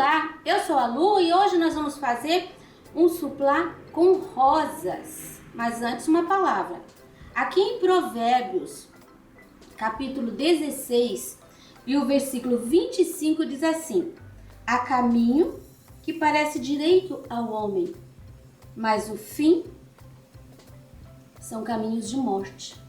Olá, eu sou a Lu e hoje nós vamos fazer um suplá com rosas. Mas antes uma palavra. Aqui em Provérbios, capítulo 16, e o versículo 25 diz assim: há caminho que parece direito ao homem, mas o fim são caminhos de morte.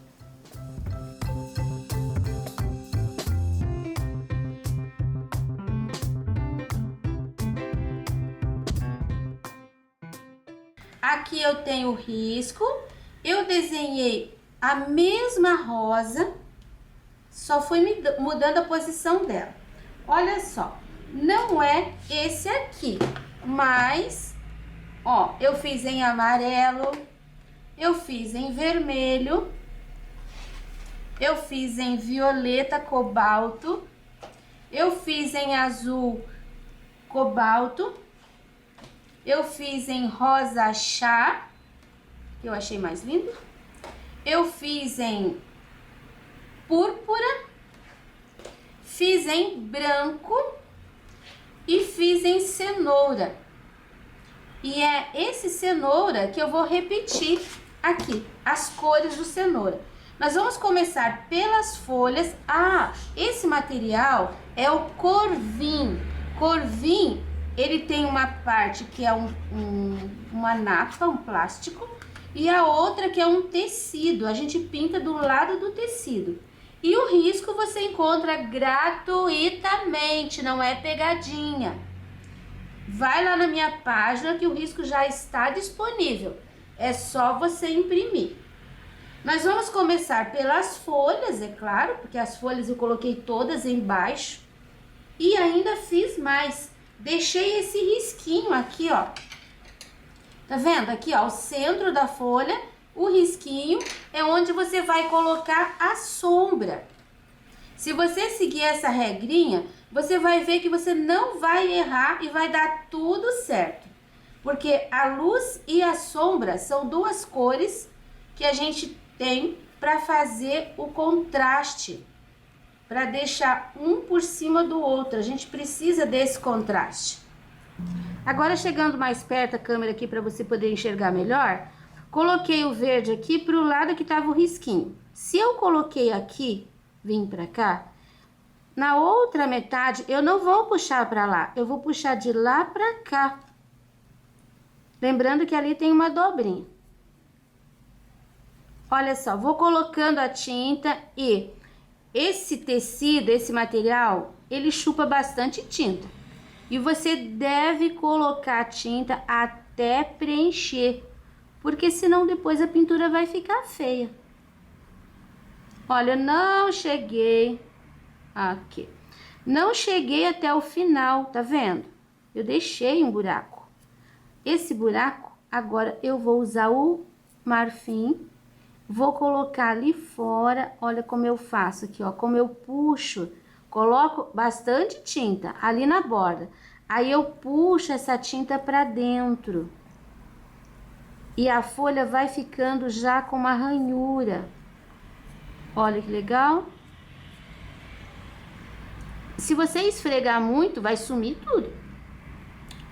Aqui eu tenho o risco, eu desenhei a mesma rosa, só fui mudando a posição dela. Olha só, não é esse aqui, mas, ó, eu fiz em amarelo, eu fiz em vermelho, eu fiz em violeta cobalto, eu fiz em azul cobalto, eu fiz em rosa chá, que eu achei mais lindo. Eu fiz em púrpura, fiz em branco e fiz em cenoura. E é esse cenoura que eu vou repetir aqui, as cores do cenoura. Nós vamos começar pelas folhas. Ah, esse material é o corvim. Corvim, ele tem uma parte que é uma napa, um plástico, e a outra que é um tecido. A gente pinta do lado do tecido. E o risco você encontra gratuitamente, não é pegadinha. Vai lá na minha página que o risco já está disponível. É só você imprimir. Nós vamos começar pelas folhas, é claro, porque as folhas eu coloquei todas embaixo. E ainda fiz mais. Deixei esse risquinho aqui, ó. Tá vendo? Aqui, ó, o centro da folha, o risquinho é onde você vai colocar a sombra. Se você seguir essa regrinha, você vai ver que você não vai errar e vai dar tudo certo. Porque a luz e a sombra são duas cores que a gente tem para fazer o contraste, para deixar um por cima do outro. A gente precisa desse contraste. Agora, chegando mais perto a câmera aqui para você poder enxergar melhor, coloquei o verde aqui para o lado que estava o risquinho. Se eu coloquei aqui, vim para cá, na outra metade eu não vou puxar para lá, eu vou puxar de lá para cá. Lembrando que ali tem uma dobrinha. Olha só, vou colocando a tinta e esse tecido, esse material, ele chupa bastante tinta. E você deve colocar a tinta até preencher, porque senão depois a pintura vai ficar feia. Olha, não cheguei aqui. Não cheguei até o final, tá vendo? Eu deixei um buraco. Esse buraco, agora eu vou usar o marfim. Vou colocar ali fora, olha como eu faço aqui, ó, como eu puxo, coloco bastante tinta ali na borda, aí eu puxo essa tinta pra dentro, e a folha vai ficando já com uma ranhura, olha que legal. Se você esfregar muito, vai sumir tudo.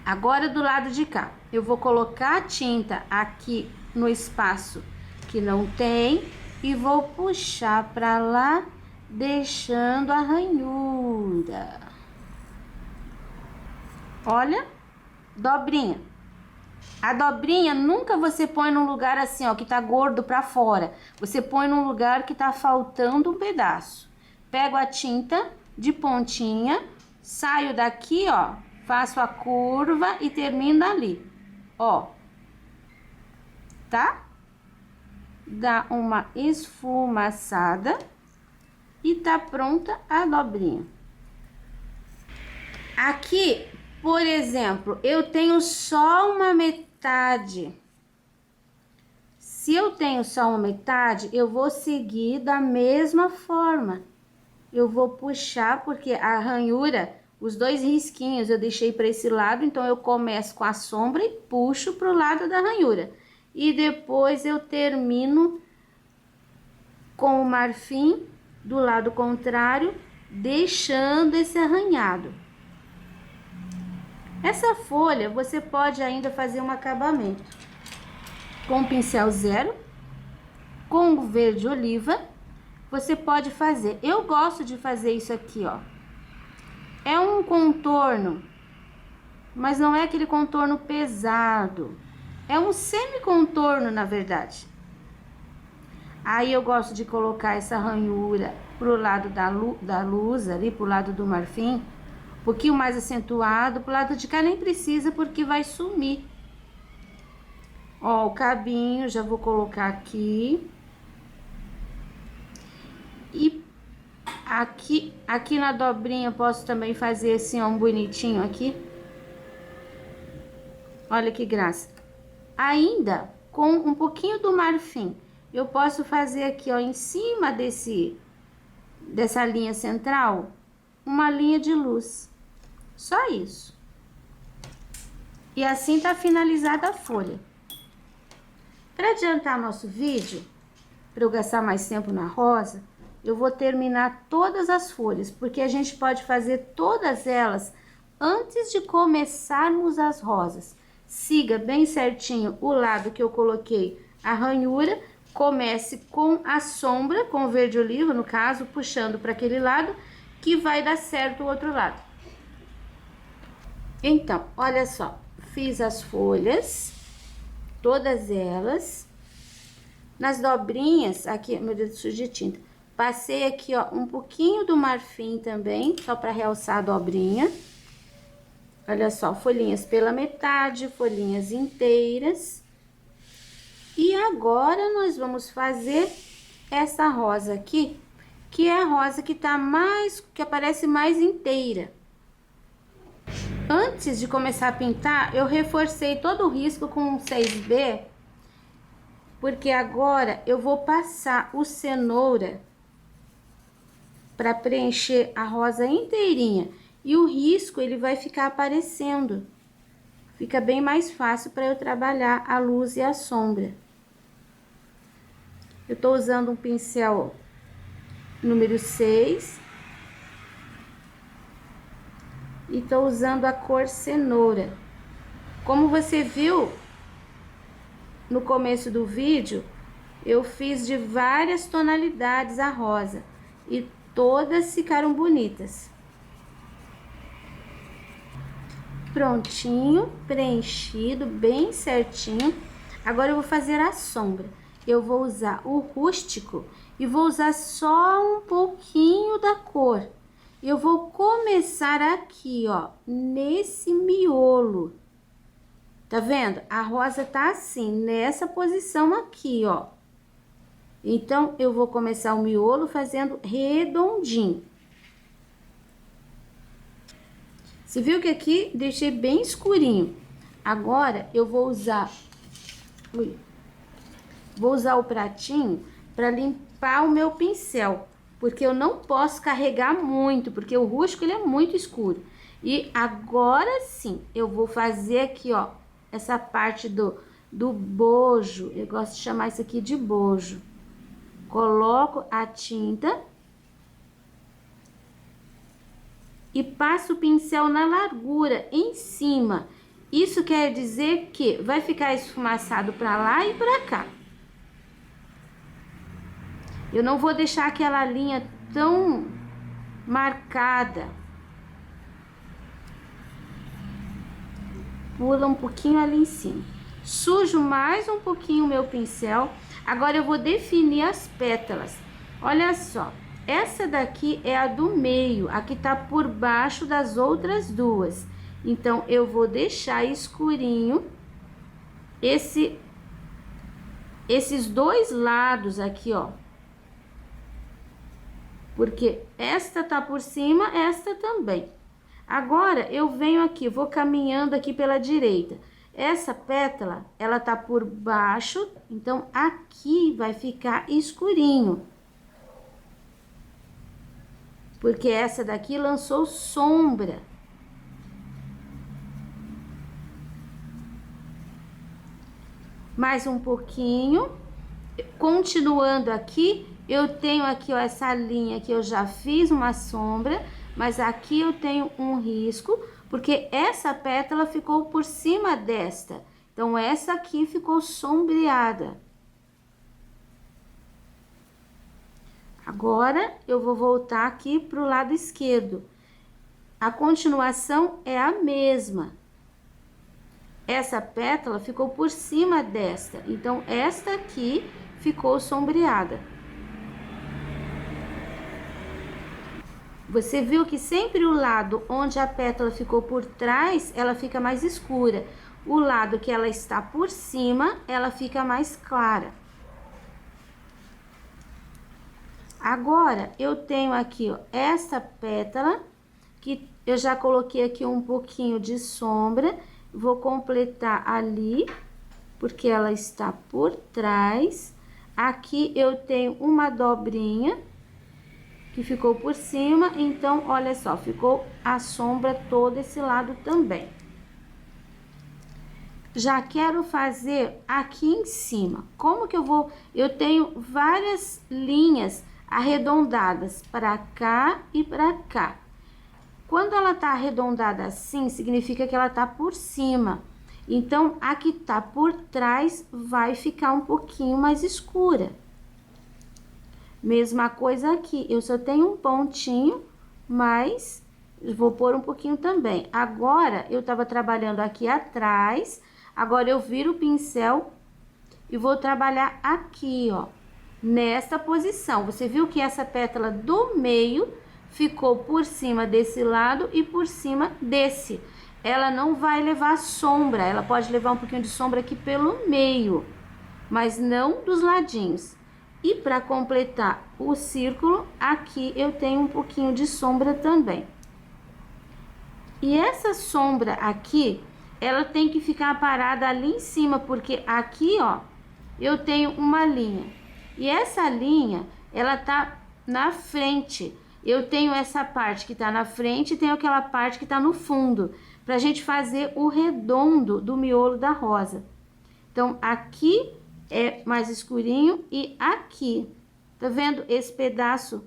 Agora do lado de cá, eu vou colocar a tinta aqui no espaço que não tem e vou puxar para lá, deixando a ranhura. Olha, dobrinha. A dobrinha nunca você põe num lugar assim, ó, que tá gordo para fora. Você põe num lugar que tá faltando um pedaço. Pego a tinta de pontinha, saio daqui, ó, faço a curva e termino ali, ó. Tá? Dá uma esfumaçada e tá pronta a dobrinha. Aqui, por exemplo, eu tenho só uma metade. Se eu tenho só uma metade, eu vou seguir da mesma forma. Eu vou puxar, porque a ranhura, os dois risquinhos eu deixei para esse lado, então eu começo com a sombra e puxo pro lado da ranhura. E depois eu termino com o marfim do lado contrário, deixando esse arranhado. Essa folha você pode ainda fazer um acabamento com pincel zero, com o verde oliva, você pode fazer. Eu gosto de fazer isso aqui, ó. É um contorno, mas não é aquele contorno pesado. É um semi-contorno, na verdade. Aí eu gosto de colocar essa ranhura pro lado da luz, ali pro lado do marfim, um pouquinho mais acentuado. Pro lado de cá nem precisa, porque vai sumir. Ó, o cabinho, já vou colocar aqui. E aqui na dobrinha eu posso também fazer assim, ó, um bonitinho aqui. Olha que graça. Ainda com um pouquinho do marfim, eu posso fazer aqui, ó, em cima dessa linha central, uma linha de luz. Só isso. E assim tá finalizada a folha. Para adiantar nosso vídeo, para eu gastar mais tempo na rosa, eu vou terminar todas as folhas, porque a gente pode fazer todas elas antes de começarmos as rosas. Siga bem certinho o lado que eu coloquei a ranhura, comece com a sombra, com o verde oliva, no caso, puxando para aquele lado, que vai dar certo o outro lado. Então, olha só, fiz as folhas, todas elas. Nas dobrinhas, aqui, meu dedo sujo de tinta, passei aqui, ó, um pouquinho do marfim também, só para realçar a dobrinha. Olha só, folhinhas pela metade, folhinhas inteiras. E agora, nós vamos fazer essa rosa aqui, que é a rosa que tá que aparece mais inteira. Antes de começar a pintar, eu reforcei todo o risco com um 6B, porque agora eu vou passar o cenoura para preencher a rosa inteirinha. E o risco, ele vai ficar aparecendo. Fica bem mais fácil para eu trabalhar a luz e a sombra. Eu tô usando um pincel número 6. E tô usando a cor cenoura. Como você viu no começo do vídeo, eu fiz de várias tonalidades a rosa. E todas ficaram bonitas. Prontinho, preenchido, bem certinho. Agora eu vou fazer a sombra. Eu vou usar o rústico e vou usar só um pouquinho da cor. Eu vou começar aqui, ó, nesse miolo. Tá vendo? A rosa tá assim, nessa posição aqui, ó. Então, eu vou começar o miolo fazendo redondinho. Você viu que aqui deixei bem escurinho. Agora, eu vou usar... Vou usar o pratinho para limpar o meu pincel. Porque eu não posso carregar muito, porque o rústico, ele é muito escuro. E agora sim, eu vou fazer aqui, ó, essa parte do bojo. Eu gosto de chamar isso aqui de bojo. Coloco a tinta e passo o pincel na largura, em cima. Isso quer dizer que vai ficar esfumaçado para lá e para cá. Eu não vou deixar aquela linha tão marcada. Pula um pouquinho ali em cima. Sujo mais um pouquinho o meu pincel. Agora eu vou definir as pétalas. Olha só, essa daqui é a do meio, a que tá por baixo das outras duas. Então, eu vou deixar escurinho esses dois lados aqui, ó. Porque esta tá por cima, esta também. Agora, eu venho aqui, vou caminhando aqui pela direita. Essa pétala, ela tá por baixo, então aqui vai ficar escurinho. Porque essa daqui lançou sombra. Mais um pouquinho. Continuando aqui, eu tenho aqui, ó, essa linha que eu já fiz uma sombra, mas aqui eu tenho um risco, porque essa pétala ficou por cima desta. Então, essa aqui ficou sombreada. Agora, eu vou voltar aqui para o lado esquerdo. A continuação é a mesma. Essa pétala ficou por cima desta. Então, esta aqui ficou sombreada. Você viu que sempre o lado onde a pétala ficou por trás, ela fica mais escura. O lado que ela está por cima, ela fica mais clara. Agora, eu tenho aqui, ó, essa pétala, que eu já coloquei aqui um pouquinho de sombra. Vou completar ali, porque ela está por trás. Aqui eu tenho uma dobrinha que ficou por cima, então, olha só, ficou a sombra todo esse lado também. Já quero fazer aqui em cima. Como que eu vou? Eu tenho várias linhas arredondadas para cá e para cá. Quando ela tá arredondada assim, significa que ela tá por cima. Então, a que tá por trás vai ficar um pouquinho mais escura. Mesma coisa aqui, eu só tenho um pontinho, mas vou pôr um pouquinho também. Agora, eu tava trabalhando aqui atrás, agora eu viro o pincel e vou trabalhar aqui, ó, nesta posição. Você viu que essa pétala do meio ficou por cima desse lado e por cima desse. Ela não vai levar sombra, ela pode levar um pouquinho de sombra aqui pelo meio, mas não dos ladinhos. E para completar o círculo, aqui eu tenho um pouquinho de sombra também. E essa sombra aqui, ela tem que ficar parada ali em cima, porque aqui, ó, eu tenho uma linha. E essa linha, ela tá na frente. Eu tenho essa parte que tá na frente e tenho aquela parte que tá no fundo, pra gente fazer o redondo do miolo da rosa. Então, aqui é mais escurinho e aqui, tá vendo esse pedaço?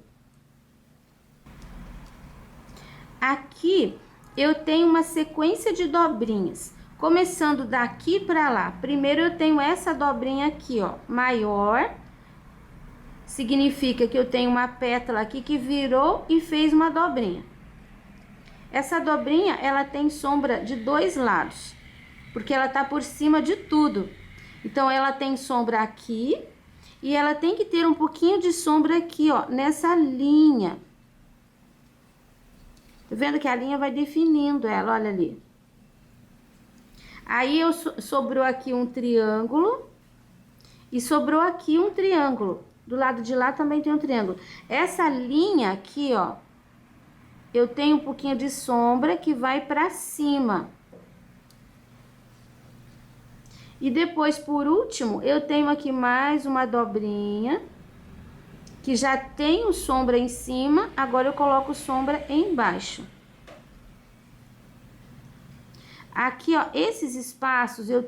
Aqui eu tenho uma sequência de dobrinhas, começando daqui pra lá. Primeiro eu tenho essa dobrinha aqui, ó, maior. Significa que eu tenho uma pétala aqui que virou e fez uma dobrinha. Essa dobrinha, ela tem sombra de dois lados, porque ela tá por cima de tudo. Então, ela tem sombra aqui e ela tem que ter um pouquinho de sombra aqui, ó, nessa linha. Tá vendo que a linha vai definindo ela, olha ali. Aí, sobrou aqui um triângulo e sobrou aqui um triângulo. Do lado de lá também tem um triângulo. Essa linha aqui, ó, eu tenho um pouquinho de sombra que vai pra cima. E depois, por último, eu tenho aqui mais uma dobrinha, que já tenho sombra em cima, agora eu coloco sombra embaixo. Aqui, ó, esses espaços eu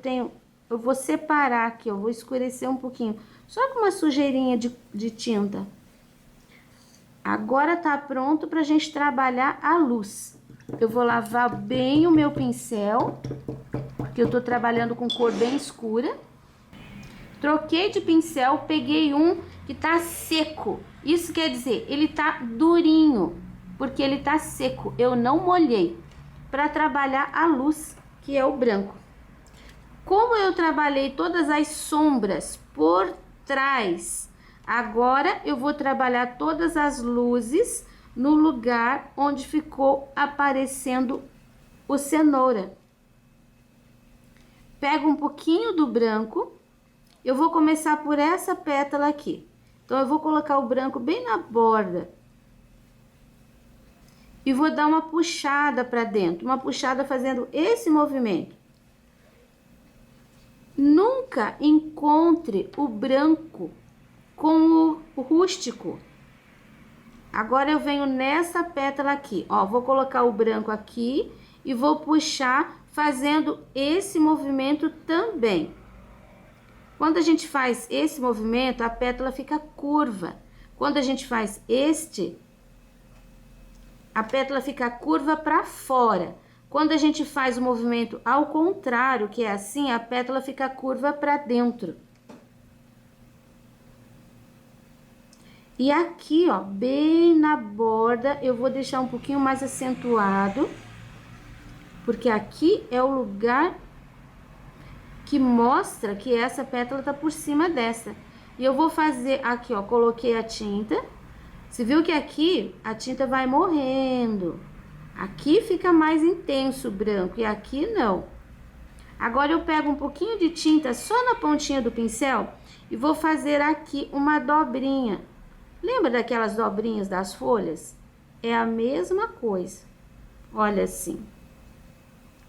vou separar aqui, ó, vou escurecer um pouquinho, só com uma sujeirinha de tinta. Agora tá pronto pra gente trabalhar a luz. Eu vou lavar bem o meu pincel, porque eu tô trabalhando com cor bem escura. Troquei de pincel, peguei um que tá seco. Isso quer dizer, ele tá durinho, porque ele tá seco. Eu não molhei, para trabalhar a luz, que é o branco. Como eu trabalhei todas as sombras por trás, agora eu vou trabalhar todas as luzes no lugar onde ficou aparecendo o cenoura. Pego um pouquinho do branco, eu vou começar por essa pétala aqui. Então, eu vou colocar o branco bem na borda. E vou dar uma puxada para dentro, uma puxada fazendo esse movimento. Nunca encontre o branco com o rústico. Agora, eu venho nessa pétala aqui, ó, vou colocar o branco aqui e vou puxar fazendo esse movimento também. Quando a gente faz esse movimento, a pétala fica curva. Quando a gente faz a pétala fica curva para fora. Quando a gente faz o movimento ao contrário, que é assim, a pétala fica curva para dentro. E aqui, ó, bem na borda, eu vou deixar um pouquinho mais acentuado, porque aqui é o lugar que mostra que essa pétala tá por cima dessa. E eu vou fazer aqui, ó, coloquei a tinta. Você viu que aqui a tinta vai morrendo. Aqui fica mais intenso o branco e aqui não. Agora eu pego um pouquinho de tinta só na pontinha do pincel e vou fazer aqui uma dobrinha. Lembra daquelas dobrinhas das folhas? É a mesma coisa. Olha assim.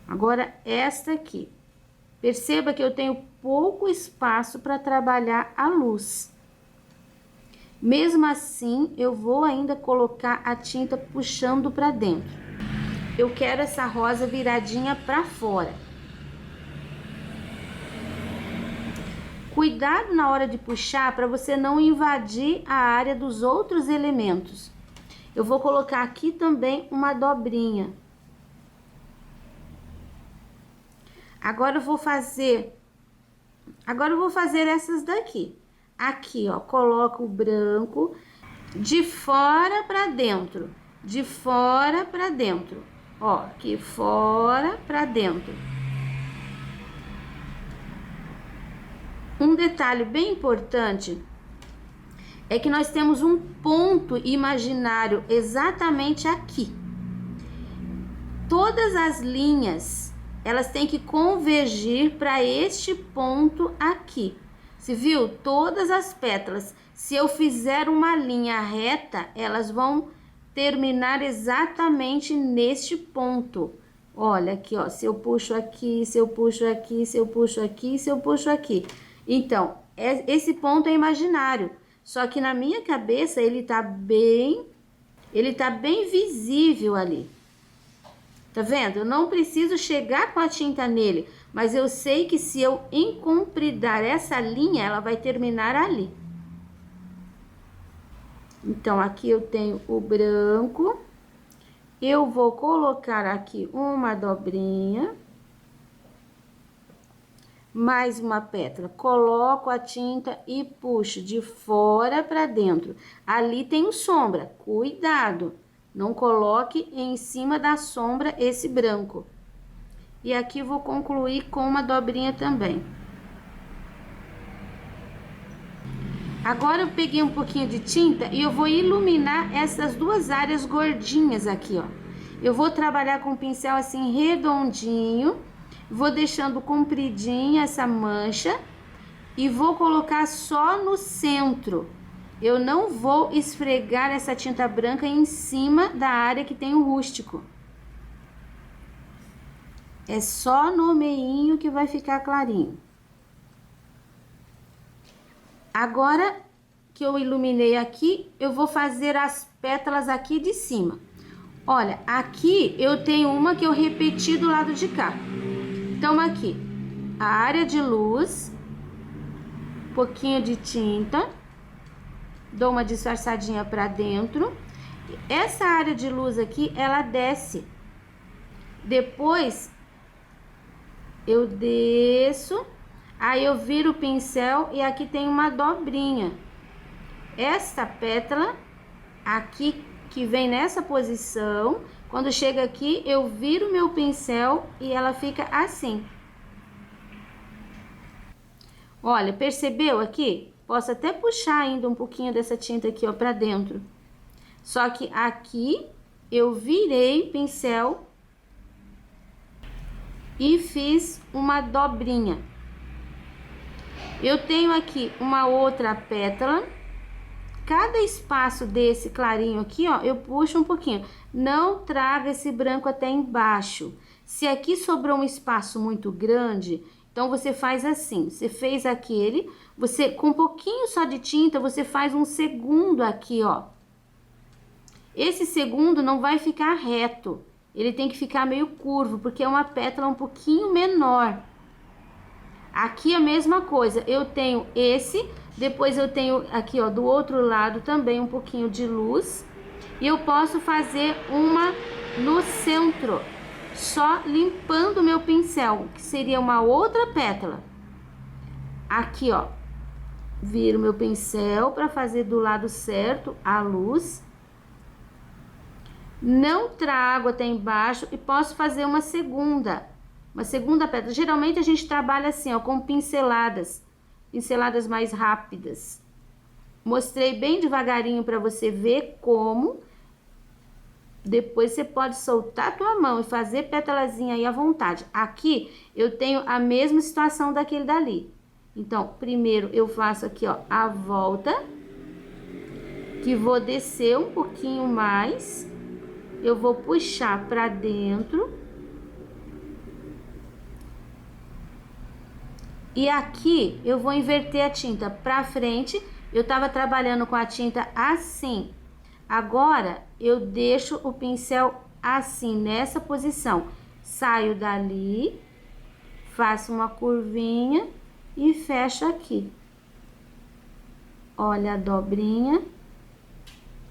Agora esta aqui. Perceba que eu tenho pouco espaço para trabalhar a luz. Mesmo assim, eu vou ainda colocar a tinta puxando para dentro. Eu quero essa rosa viradinha para fora. Cuidado na hora de puxar para você não invadir a área dos outros elementos. Eu vou colocar aqui também uma dobrinha. Agora eu vou fazer essas daqui. Aqui, ó, coloco o branco de fora para dentro, de fora para dentro. Ó, aqui fora para dentro. Um detalhe bem importante é que nós temos um ponto imaginário exatamente aqui. Todas as linhas, elas têm que convergir para este ponto aqui. Você viu? Todas as pétalas, se eu fizer uma linha reta, elas vão terminar exatamente neste ponto. Olha aqui, ó, se eu puxo aqui, se eu puxo aqui, se eu puxo aqui, se eu puxo aqui. Então, esse ponto é imaginário, só que na minha cabeça ele tá bem visível ali. Tá vendo? Eu não preciso chegar com a tinta nele, mas eu sei que se eu encompridar essa linha, ela vai terminar ali. Então, aqui eu tenho o branco, eu vou colocar aqui uma dobrinha. Mais uma pétala, coloco a tinta e puxo de fora para dentro. Ali tem sombra, cuidado, não coloque em cima da sombra esse branco. E aqui vou concluir com uma dobrinha também. Agora eu peguei um pouquinho de tinta e eu vou iluminar essas duas áreas gordinhas aqui, ó. Eu vou trabalhar com o pincel assim redondinho. Vou deixando compridinha essa mancha e vou colocar só no centro. Eu não vou esfregar essa tinta branca em cima da área que tem o rústico. É só no meinho que vai ficar clarinho. Agora que eu iluminei aqui, eu vou fazer as pétalas aqui de cima. Olha, aqui eu tenho uma que eu repeti do lado de cá. Então, aqui, a área de luz, pouquinho de tinta, dou uma disfarçadinha pra dentro. Essa área de luz aqui, ela desce. Depois, eu desço, aí eu viro o pincel e aqui tem uma dobrinha. Esta pétala, aqui, que vem nessa posição... Quando chega aqui, eu viro meu pincel e ela fica assim. Olha, percebeu aqui? Posso até puxar ainda um pouquinho dessa tinta aqui, ó, pra dentro. Só que aqui, eu virei o pincel e fiz uma dobrinha. Eu tenho aqui uma outra pétala. Cada espaço desse clarinho aqui, ó, eu puxo um pouquinho. Não traga esse branco até embaixo. Se aqui sobrou um espaço muito grande, então você faz assim. Você fez aquele, você com um pouquinho só de tinta, você faz um segundo aqui, ó. Esse segundo não vai ficar reto. Ele tem que ficar meio curvo, porque é uma pétala um pouquinho menor. Aqui a mesma coisa. Eu tenho esse... Depois eu tenho aqui, ó, do outro lado também um pouquinho de luz. E eu posso fazer uma no centro. só limpando o meu pincel, que seria uma outra pétala. Aqui, ó, viro meu pincel para fazer do lado certo a luz. Não trago até embaixo e posso fazer uma segunda pétala. Geralmente a gente trabalha assim, ó, com pinceladas mais rápidas. Mostrei bem devagarinho para você ver como. Depois você pode soltar a tua mão e fazer pétalazinha aí à vontade. Aqui eu tenho a mesma situação daquele dali. Então, primeiro eu faço aqui, ó, a volta, que vou descer um pouquinho mais. Eu vou puxar pra dentro. E aqui eu vou inverter a tinta pra frente. Eu tava trabalhando com a tinta assim. Agora eu deixo o pincel assim, nessa posição. Saio dali, faço uma curvinha e fecho aqui. Olha a dobrinha.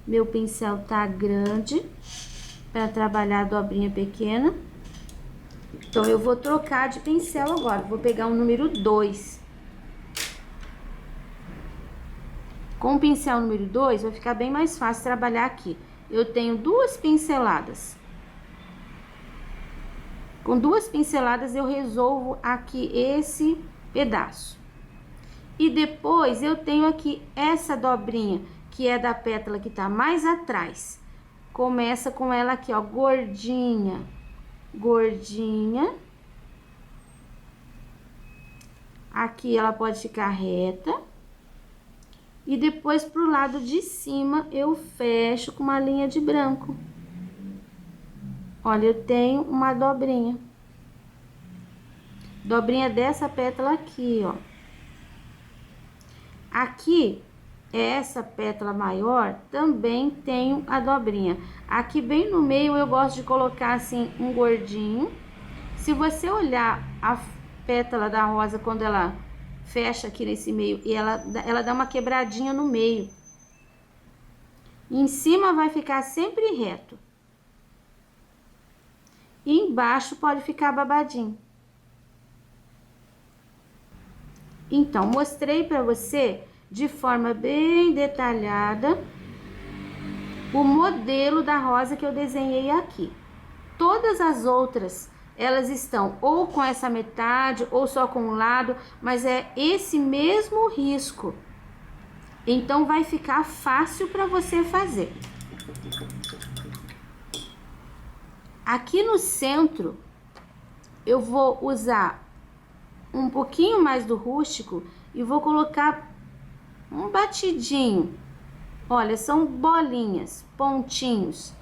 Meu pincel tá grande para trabalhar a dobrinha pequena. Então eu vou trocar de pincel agora. Vou pegar o número 2. Com o pincel número 2 vai ficar bem mais fácil trabalhar aqui. Eu tenho 2 pinceladas. Com 2 pinceladas eu resolvo aqui esse pedaço. E depois eu tenho aqui essa dobrinha, que é da pétala que tá mais atrás. Começa com ela aqui, ó, gordinha, gordinha. Aqui ela pode ficar reta. E depois pro lado de cima eu fecho com uma linha de branco. Olha, eu tenho uma dobrinha. Dobrinha dessa pétala aqui, ó. Aqui, essa pétala maior, também tenho a dobrinha. Aqui bem no meio eu gosto de colocar assim um gordinho. Se você olhar a pétala da rosa quando ela fecha aqui nesse meio e ela dá uma quebradinha no meio. Em cima vai ficar sempre reto. E embaixo pode ficar babadinho. Então, mostrei para você de forma bem detalhada o modelo da rosa que eu desenhei aqui. Todas as outras, elas estão ou com essa metade ou só com um lado, mas é esse mesmo risco. Então, vai ficar fácil para você fazer. Aqui no centro, eu vou usar um pouquinho mais do rústico e vou colocar um batidinho. Olha, são bolinhas, pontinhos.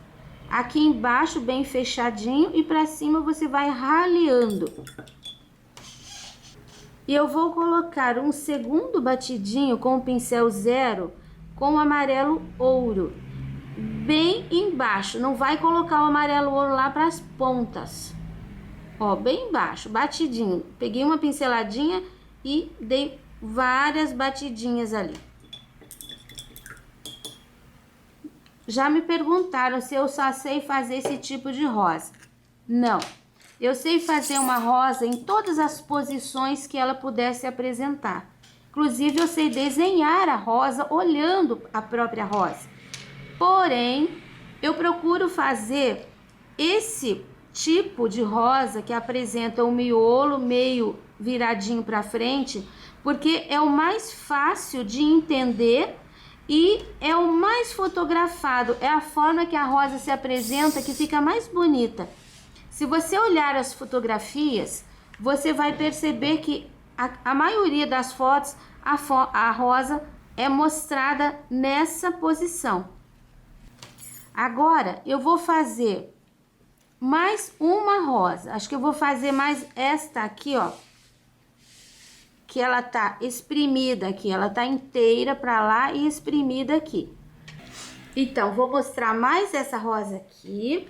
Aqui embaixo bem fechadinho e para cima você vai raleando. E eu vou colocar um segundo batidinho com o pincel 0 com o amarelo ouro. Bem embaixo, não vai colocar o amarelo ouro lá para as pontas. Ó, bem embaixo, batidinho. Peguei uma pinceladinha e dei várias batidinhas ali. Já me perguntaram se eu só sei fazer esse tipo de rosa. Não, eu sei fazer uma rosa em todas as posições que ela pudesse apresentar. Inclusive, eu sei desenhar a rosa olhando a própria rosa. Porém, eu procuro fazer esse tipo de rosa que apresenta o miolo meio viradinho para frente, porque é o mais fácil de entender e é o mais fotografado, é a forma que a rosa se apresenta que fica mais bonita. Se você olhar as fotografias, você vai perceber que a maioria das fotos, a rosa é mostrada nessa posição. Agora, eu vou fazer mais uma rosa. Acho que eu vou fazer mais esta aqui, ó. Que ela tá espremida aqui, ela tá inteira pra lá e espremida aqui. Então, vou mostrar mais essa rosa aqui.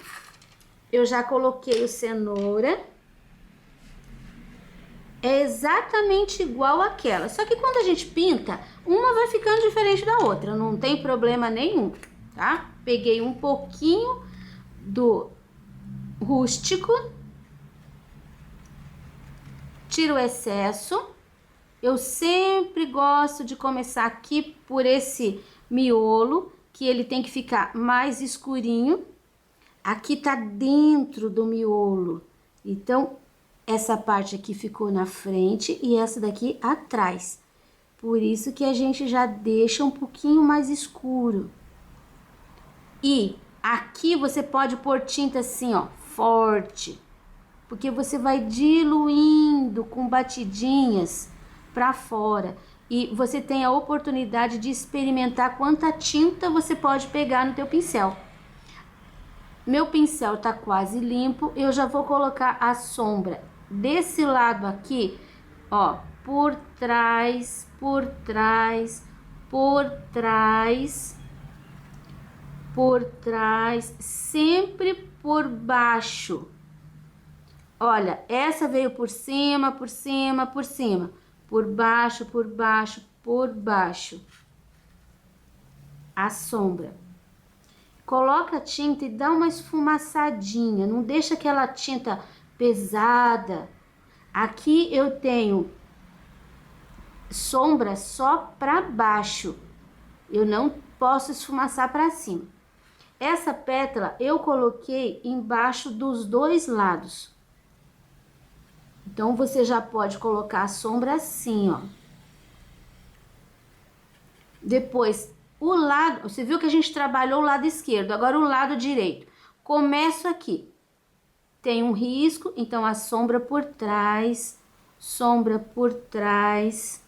Eu já coloquei o cenoura. É exatamente igual àquela, só que quando a gente pinta, uma vai ficando diferente da outra, não tem problema nenhum, tá? Peguei um pouquinho do rústico tira o excesso. Eu sempre gosto de começar aqui por esse miolo, que ele tem que ficar mais escurinho. Aqui tá dentro do miolo, então essa parte aqui ficou na frente e essa daqui atrás. Por isso que a gente já deixa um pouquinho mais escuro. E aqui você pode pôr tinta assim, ó, forte, porque você vai diluindo com batidinhas para fora. E você tem a oportunidade de experimentar quanta tinta você pode pegar no teu pincel. Meu pincel tá quase limpo, eu já vou colocar a sombra desse lado aqui, ó, por trás, por trás, por trás, por trás, sempre por baixo. Olha, essa veio por cima, por cima, por cima, por baixo, por baixo, por baixo. A sombra. Coloca a tinta e dá uma esfumaçadinha, não deixa aquela tinta pesada. Aqui eu tenho sombra só para baixo, eu não posso esfumaçar para cima. Essa pétala eu coloquei embaixo dos dois lados. Então, você já pode colocar a sombra assim, ó. Depois, o lado, você viu que a gente trabalhou o lado esquerdo, agora o lado direito. Começo aqui, tem um risco, então a sombra por trás, sombra por trás,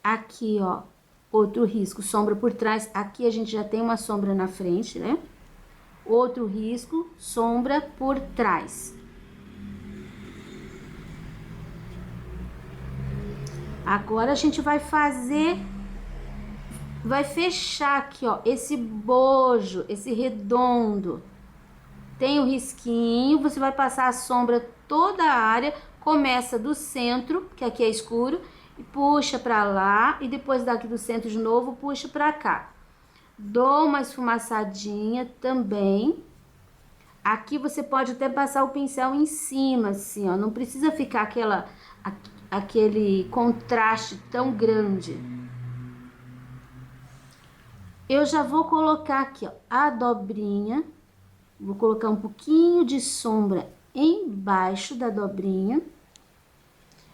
aqui ó, outro risco, sombra por trás, aqui a gente já tem uma sombra na frente, né? Outro risco, sombra por trás. Agora a gente vai fazer... Vai fechar aqui, ó, esse bojo, esse redondo. Tem o risquinho, você vai passar a sombra toda a área, começa do centro, que aqui é escuro, e puxa pra lá, e depois daqui do centro de novo, puxa pra cá. Dou uma esfumaçadinha também. Aqui você pode até passar o pincel em cima, assim, ó, não precisa ficar aquele contraste tão grande. Eu já vou colocar aqui, ó, a dobrinha. Vou colocar um pouquinho de sombra embaixo da dobrinha.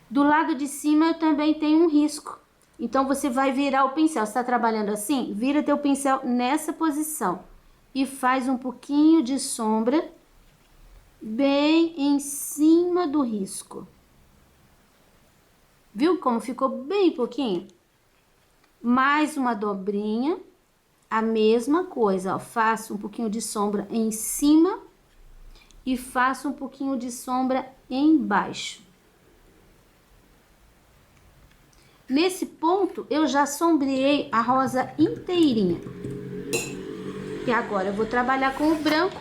Do lado de cima eu também tenho um risco. Então, você vai virar o pincel. Você tá trabalhando assim? Vira teu pincel nessa posição. E faz um pouquinho de sombra bem em cima do risco. Viu como ficou bem pouquinho? Mais uma dobrinha. A mesma coisa, ó, faço um pouquinho de sombra em cima e faço um pouquinho de sombra embaixo. Nesse ponto, eu já sombreei a rosa inteirinha. E agora eu vou trabalhar com o branco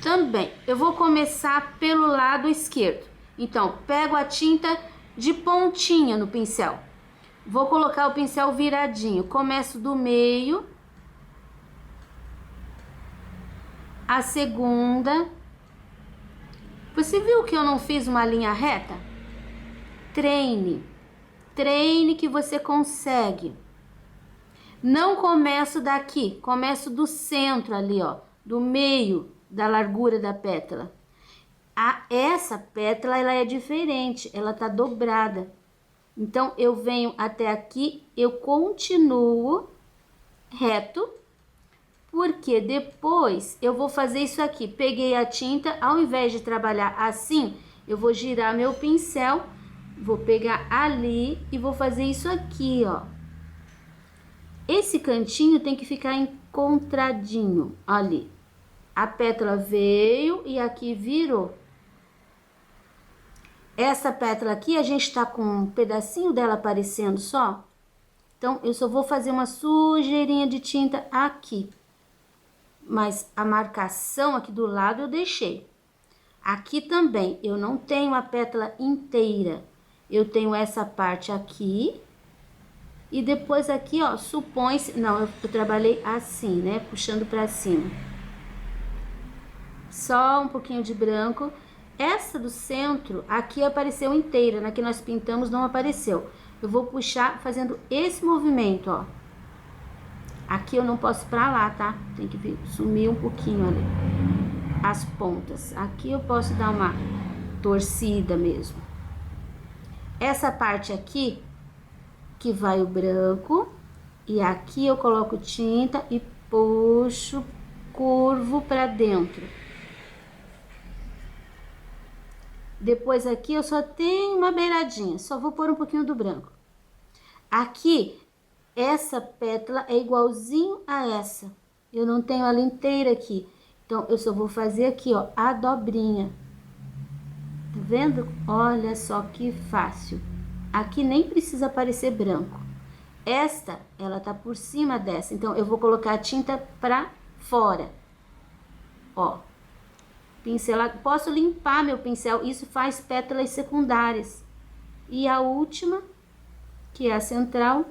também. Eu vou começar pelo lado esquerdo. Então, pego a tinta de pontinha no pincel. Vou colocar o pincel viradinho, começo do meio, a segunda. Você viu que eu não fiz uma linha reta? Treine, treine que você consegue. Não começo daqui, começo do centro ali, ó, do meio da largura da pétala. Essa pétala, ela é diferente, ela tá dobrada. Então, eu venho até aqui, eu continuo reto, porque depois eu vou fazer isso aqui. Peguei a tinta, ao invés de trabalhar assim, eu vou girar meu pincel, vou pegar ali e vou fazer isso aqui, ó. Esse cantinho tem que ficar encontradinho ali. A pétala veio e aqui virou. Essa pétala aqui, a gente tá com um pedacinho dela aparecendo só. Então, eu só vou fazer uma sujeirinha de tinta aqui. Mas a marcação aqui do lado eu deixei. Aqui também, eu não tenho a pétala inteira. Eu tenho essa parte aqui. E depois aqui, ó, supõe-se... Não, eu trabalhei assim, né? Puxando pra cima. Só um pouquinho de branco. Essa do centro, aqui apareceu inteira, na que nós pintamos não apareceu. Eu vou puxar fazendo esse movimento, ó. Aqui eu não posso ir pra lá, tá? Tem que sumir um pouquinho ali as pontas. Aqui eu posso dar uma torcida mesmo. Essa parte aqui, que vai o branco, e aqui eu coloco tinta e puxo, curvo pra dentro. Depois aqui eu só tenho uma beiradinha, só vou pôr um pouquinho do branco. Aqui, essa pétala é igualzinho a essa. Eu não tenho ela inteira aqui. Então, eu só vou fazer aqui, ó, a dobrinha. Tá vendo? Olha só que fácil. Aqui nem precisa aparecer branco. Esta, ela tá por cima dessa. Então, eu vou colocar a tinta pra fora. Ó. Pincelar. Posso limpar meu pincel. Isso faz pétalas secundárias. E a última, que é a central.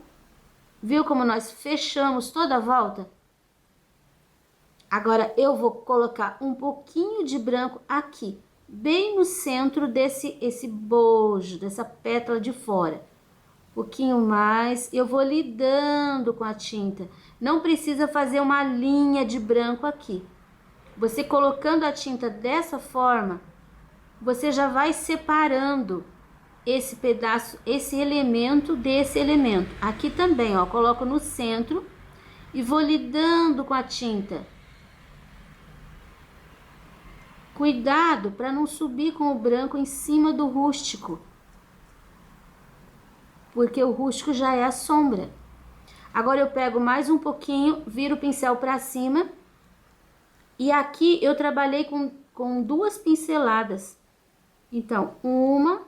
Viu como nós fechamos toda a volta? Agora, eu vou colocar um pouquinho de branco aqui, bem no centro esse bojo, dessa pétala de fora. Um pouquinho mais, eu vou lidando com a tinta. Não precisa fazer uma linha de branco aqui. Você colocando a tinta dessa forma, você já vai separando esse pedaço, esse elemento desse elemento. Aqui também, ó, coloco no centro e vou lidando com a tinta. Cuidado para não subir com o branco em cima do rústico, porque o rústico já é a sombra. Agora eu pego mais um pouquinho, viro o pincel para cima, e aqui eu trabalhei com 2 pinceladas. Então, 1,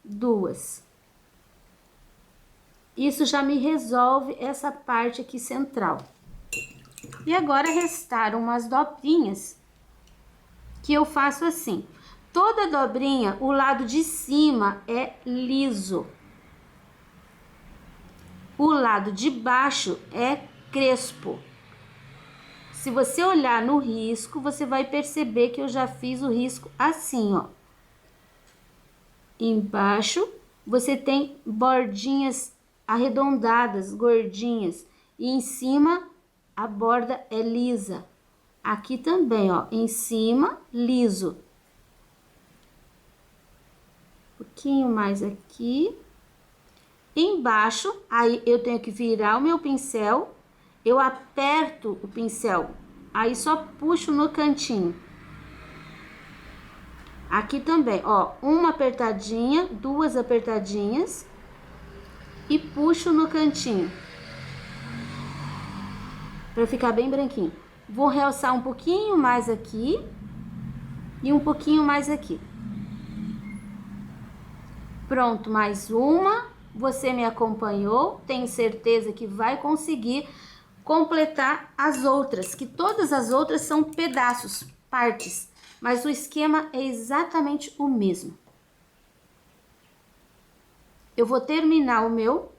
2. Isso já me resolve essa parte aqui central. E agora restaram umas dobrinhas, que eu faço assim. Toda dobrinha, o lado de cima é liso. O lado de baixo é crespo. Se você olhar no risco, você vai perceber que eu já fiz o risco assim, ó. Embaixo, você tem bordinhas arredondadas, gordinhas. E em cima, a borda é lisa. Aqui também, ó, em cima, liso. Um pouquinho mais aqui. Embaixo, aí eu tenho que virar o meu pincel, eu aperto o pincel, aí só puxo no cantinho. Aqui também, ó, uma apertadinha, 2 apertadinhas e puxo no cantinho, pra ficar bem branquinho. Vou realçar um pouquinho mais aqui e um pouquinho mais aqui. Pronto, mais uma. Você me acompanhou, tenho certeza que vai conseguir completar as outras, que todas as outras são pedaços, partes, mas o esquema é exatamente o mesmo. Eu vou terminar o meu,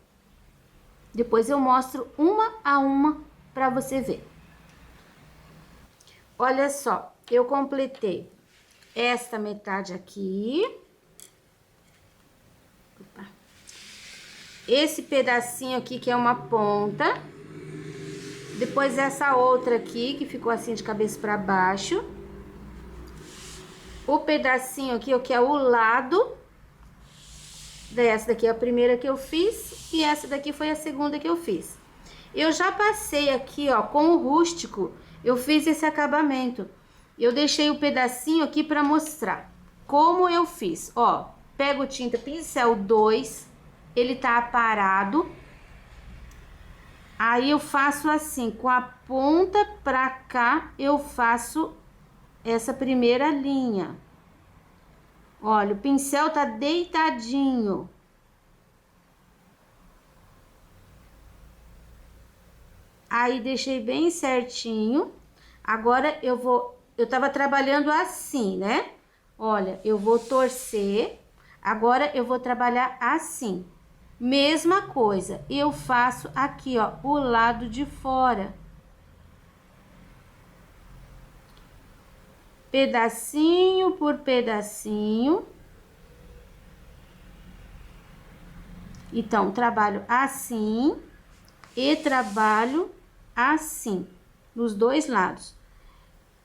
depois eu mostro uma a uma para você ver. Olha só, eu completei esta metade aqui. Opa. Esse pedacinho aqui que é uma ponta. Depois essa outra aqui que ficou assim de cabeça para baixo. O pedacinho aqui, o que é o lado. Essa daqui é a primeira que eu fiz e essa daqui foi a segunda que eu fiz. Eu já passei aqui, ó, com o rústico, eu fiz esse acabamento. Eu deixei o pedacinho aqui para mostrar como eu fiz. Ó, pego tinta pincel 2, ele tá aparado. Aí eu faço assim, com a ponta pra cá, eu faço essa primeira linha. Olha, o pincel tá deitadinho. Aí deixei bem certinho. Agora eu tava trabalhando assim, né? Olha, eu vou torcer. Agora eu vou trabalhar assim. Mesma coisa, eu faço aqui, ó, o lado de fora. pedacinho por pedacinho. Então, trabalho assim e trabalho assim, nos dois lados.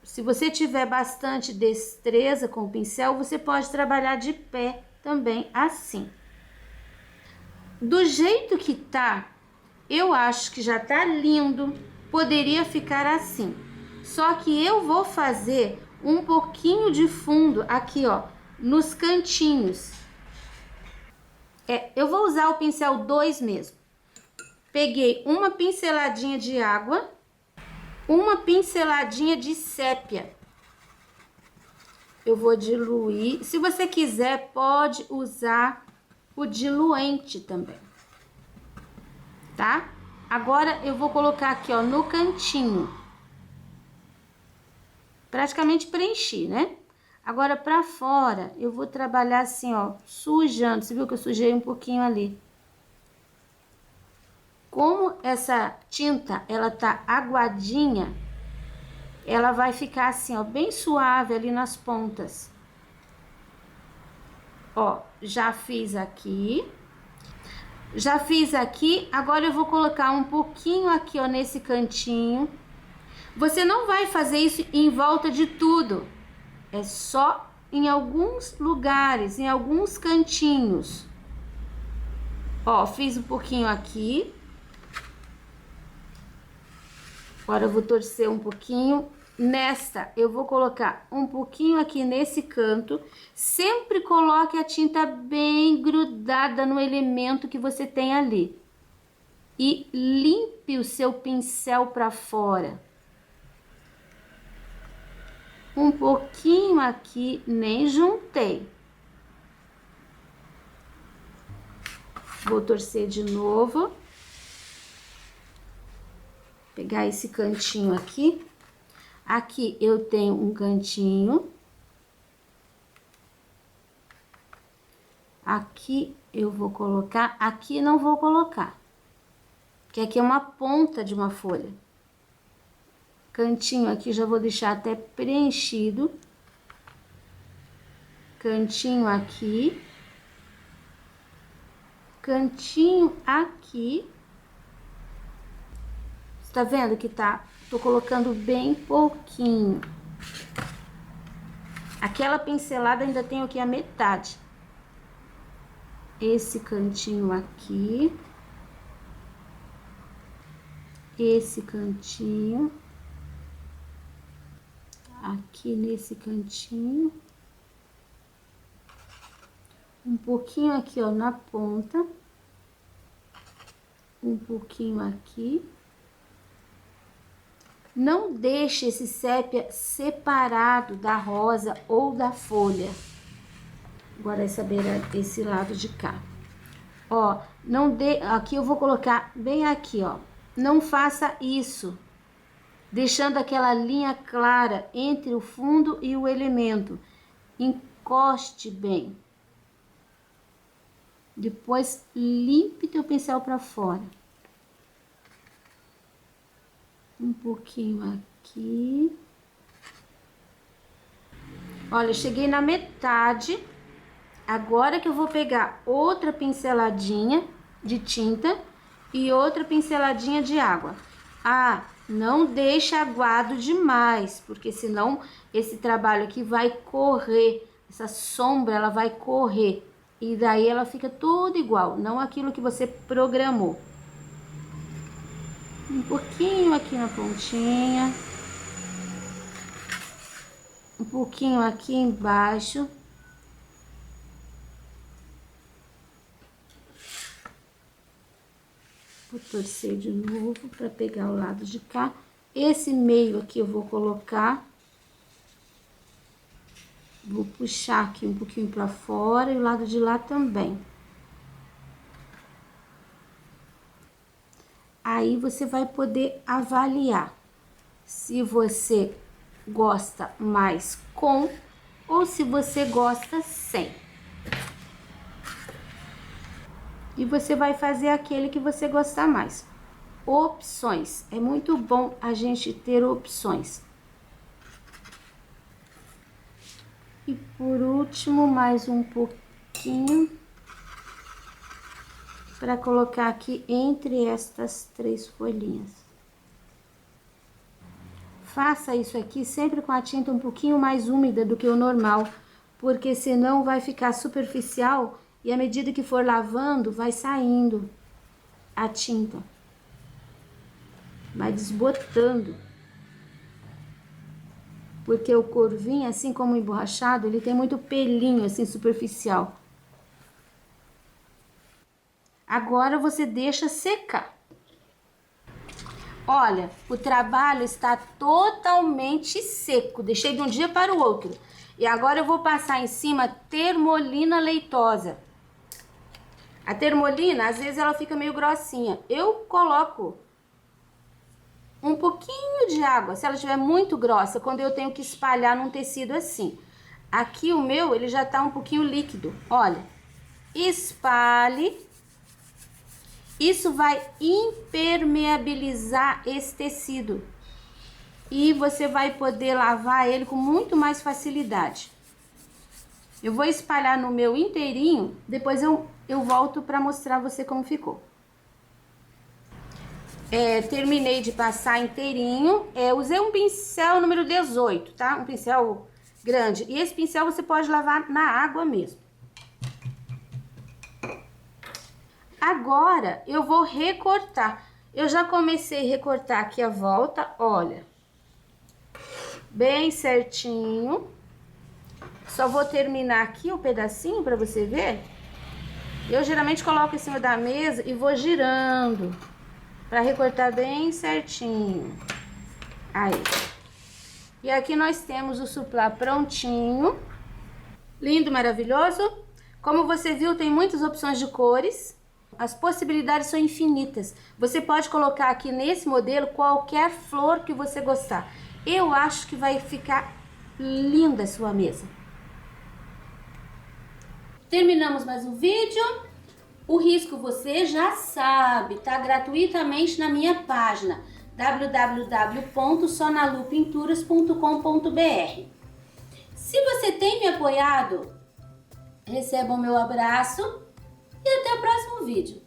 Se você tiver bastante destreza com o pincel, você pode trabalhar de pé também assim. Do jeito que tá, eu acho que já tá lindo, poderia ficar assim. Só que eu vou fazer um pouquinho de fundo aqui, ó, nos cantinhos. Eu vou usar o pincel 2 mesmo. Peguei uma pinceladinha de água, uma pinceladinha de sépia. Eu vou diluir. Se você quiser, pode usar o diluente também, tá? Agora eu vou colocar aqui, ó, no cantinho. Praticamente preenchi, né? Agora pra fora, eu vou trabalhar assim, ó, sujando. Você viu que eu sujei um pouquinho ali? Como essa tinta, ela tá aguadinha, ela vai ficar assim, ó, bem suave ali nas pontas. Ó, já fiz aqui. Já fiz aqui, agora eu vou colocar um pouquinho aqui, ó, nesse cantinho. Você não vai fazer isso em volta de tudo. É só em alguns lugares, em alguns cantinhos. Ó, fiz um pouquinho aqui. Agora eu vou torcer um pouquinho. Nesta, eu vou colocar um pouquinho aqui nesse canto. Sempre coloque a tinta bem grudada no elemento que você tem ali. E limpe o seu pincel para fora. Um pouquinho aqui, nem juntei. Vou torcer de novo. Pegar esse cantinho aqui. Aqui eu tenho um cantinho. Aqui eu vou colocar, aqui não vou colocar. Porque aqui é uma ponta de uma folha. Cantinho aqui já vou deixar até preenchido. Cantinho aqui. Cantinho aqui. Você tá vendo que tá? Tô colocando bem pouquinho. Aquela pincelada ainda tenho aqui a metade. Esse cantinho aqui. Esse cantinho. Aqui nesse cantinho. Um pouquinho aqui, ó, na ponta. Um pouquinho aqui. Não deixe esse sépia separado da rosa ou da folha. Agora esse lado de cá. Ó, aqui eu vou colocar bem aqui, ó. Não faça isso, deixando aquela linha clara entre o fundo e o elemento. Encoste bem. Depois limpe teu pincel para fora. Um pouquinho aqui. Olha, eu cheguei na metade. Agora que eu vou pegar outra pinceladinha de tinta e outra pinceladinha de água. Ah, não deixa aguado demais, porque senão esse trabalho aqui vai correr. Essa sombra, ela vai correr. E daí ela fica tudo igual, não aquilo que você programou. Um pouquinho aqui na pontinha. Um pouquinho aqui embaixo. Vou torcer de novo para pegar o lado de cá. Esse meio aqui eu vou colocar. Vou puxar aqui um pouquinho para fora e o lado de lá também. Aí você vai poder avaliar se você gosta mais com ou se você gosta sem. E você vai fazer aquele que você gostar mais. Opções. É muito bom a gente ter opções. E por último, mais um pouquinho para colocar aqui entre estas 3 folhinhas. Faça isso aqui sempre com a tinta um pouquinho mais úmida do que o normal, porque senão vai ficar superficial e à medida que for lavando, vai saindo a tinta. Vai desbotando. Porque o corvinho, assim como o emborrachado, ele tem muito pelinho assim superficial. Agora você deixa secar. Olha, o trabalho está totalmente seco. Deixei de um dia para o outro. E agora eu vou passar em cima termolina leitosa. A termolina, às vezes ela fica meio grossinha. Eu coloco um pouquinho de água, se ela estiver muito grossa, quando eu tenho que espalhar num tecido assim. Aqui o meu, ele já tá um pouquinho líquido. Olha, espalhe. Isso vai impermeabilizar esse tecido. E você vai poder lavar ele com muito mais facilidade. Eu vou espalhar no meu inteirinho, depois eu volto para mostrar a você como ficou. Terminei de passar inteirinho. Usei um pincel número 18, tá? Um pincel grande. E esse pincel você pode lavar na água mesmo. Agora, eu vou recortar. Eu já comecei a recortar aqui a volta, olha. Bem certinho. Só vou terminar aqui o pedacinho pra você ver. Eu geralmente coloco em cima da mesa e vou girando. Pra recortar bem certinho. Aí. E aqui nós temos o suplá prontinho. Lindo, maravilhoso. Como você viu, tem muitas opções de cores. As possibilidades são infinitas. Você pode colocar aqui nesse modelo qualquer flor que você gostar. Eu acho que vai ficar linda a sua mesa. Terminamos mais um vídeo. O risco você já sabe, tá gratuitamente na minha página www.sonalupinturas.com.br. Se você tem me apoiado, receba o meu abraço e até o próximo vídeo.